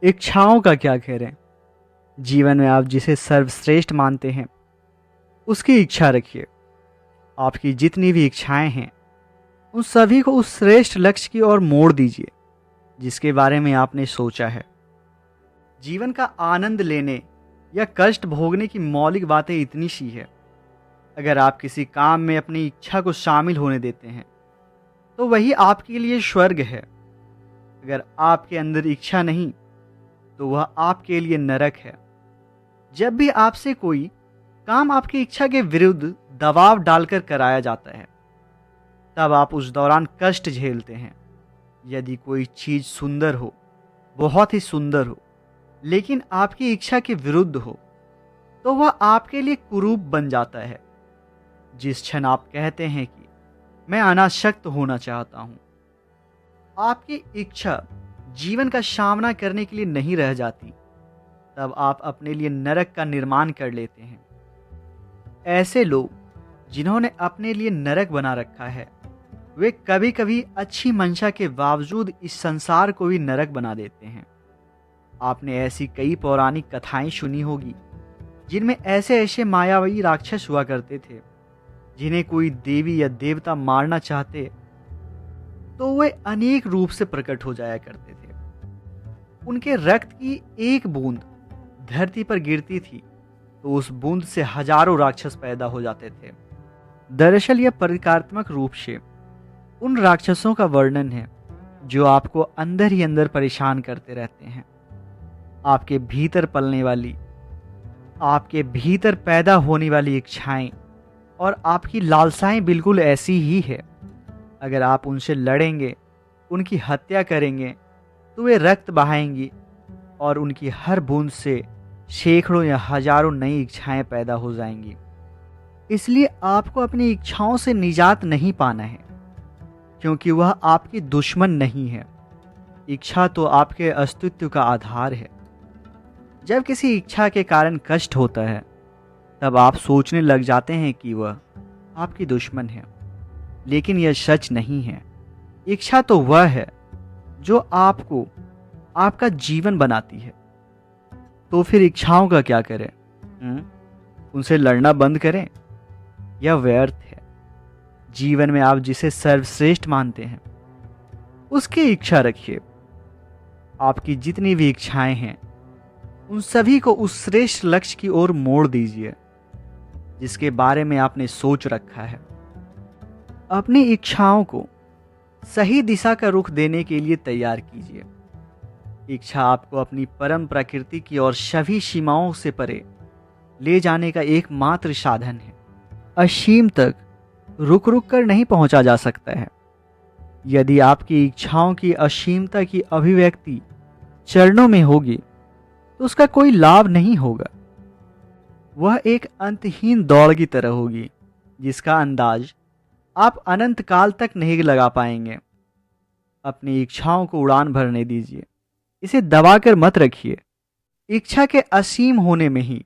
इच्छाओं का क्या करें। जीवन में आप जिसे सर्वश्रेष्ठ मानते हैं उसकी इच्छा रखिए। आपकी जितनी भी इच्छाएं हैं उन सभी को उस श्रेष्ठ लक्ष्य की ओर मोड़ दीजिए जिसके बारे में आपने सोचा है। जीवन का आनंद लेने या कष्ट भोगने की मौलिक बातें इतनी सी है। अगर आप किसी काम में अपनी इच्छा को शामिल होने देते हैं तो वही आपके लिए स्वर्ग है। अगर आपके अंदर इच्छा नहीं तो वह आपके लिए नरक है। जब भी आपसे कोई काम आपकी इच्छा के विरुद्ध दबाव डालकर कराया जाता है तब आप उस दौरान कष्ट झेलते हैं। यदि कोई चीज सुंदर हो, बहुत ही सुंदर हो, लेकिन आपकी इच्छा के विरुद्ध हो तो वह आपके लिए कुरूप बन जाता है। जिस क्षण आप कहते हैं कि मैं अनासक्त होना चाहता हूं, आपकी इच्छा जीवन का सामना करने के लिए नहीं रह जाती, तब आप अपने लिए नरक का निर्माण कर लेते हैं। ऐसे लोग जिन्होंने अपने लिए नरक बना रखा है वे कभी कभी अच्छी मंशा के बावजूद इस संसार को भी नरक बना देते हैं। आपने ऐसी कई पौराणिक कथाएं सुनी होगी जिनमें ऐसे ऐसे मायावी राक्षस हुआ करते थे जिन्हें कोई देवी या देवता मारना चाहते तो वे अनेक रूप से प्रकट हो जाया करते थे। उनके रक्त की एक बूंद धरती पर गिरती थी तो उस बूंद से हजारों राक्षस पैदा हो जाते थे। दरअसल यह प्रतीकात्मक रूप से उन राक्षसों का वर्णन है जो आपको अंदर ही अंदर परेशान करते रहते हैं। आपके भीतर पलने वाली, आपके भीतर पैदा होने वाली इच्छाएं और आपकी लालसाएं बिल्कुल ऐसी ही है। अगर आप उनसे लड़ेंगे, उनकी हत्या करेंगे तो वे रक्त बहाएंगी और उनकी हर बूंद से सैकड़ों या हजारों नई इच्छाएं पैदा हो जाएंगी। इसलिए आपको अपनी इच्छाओं से निजात नहीं पाना है, क्योंकि वह आपकी दुश्मन नहीं है। इच्छा तो आपके अस्तित्व का आधार है। जब किसी इच्छा के कारण कष्ट होता है तब आप सोचने लग जाते हैं कि वह आपकी दुश्मन है, लेकिन यह सच नहीं है। इच्छा तो वह है जो आपको आपका जीवन बनाती है। तो फिर इच्छाओं का क्या करें? उनसे लड़ना बंद करें? यह व्यर्थ है। जीवन में आप जिसे सर्वश्रेष्ठ मानते हैं उसकी इच्छा रखिए। आपकी जितनी भी इच्छाएं हैं उन सभी को उस श्रेष्ठ लक्ष्य की ओर मोड़ दीजिए जिसके बारे में आपने सोच रखा है। अपनी इच्छाओं को सही दिशा का रुख देने के लिए तैयार कीजिए। इच्छा आपको अपनी परम प्रकृति की और सभी सीमाओं से परे ले जाने का एकमात्र साधन है। असीम तक रुक रुक कर नहीं पहुंचा जा सकता है। यदि आपकी इच्छाओं की असीमता की अभिव्यक्ति चरणों में होगी तो उसका कोई लाभ नहीं होगा। वह एक अंतहीन दौड़ की तरह होगी जिसका अंदाज आप अनंत काल तक नहीं लगा पाएंगे। अपनी इच्छाओं को उड़ान भरने दीजिए, इसे दबाकर मत रखिए। इच्छा के असीम होने में ही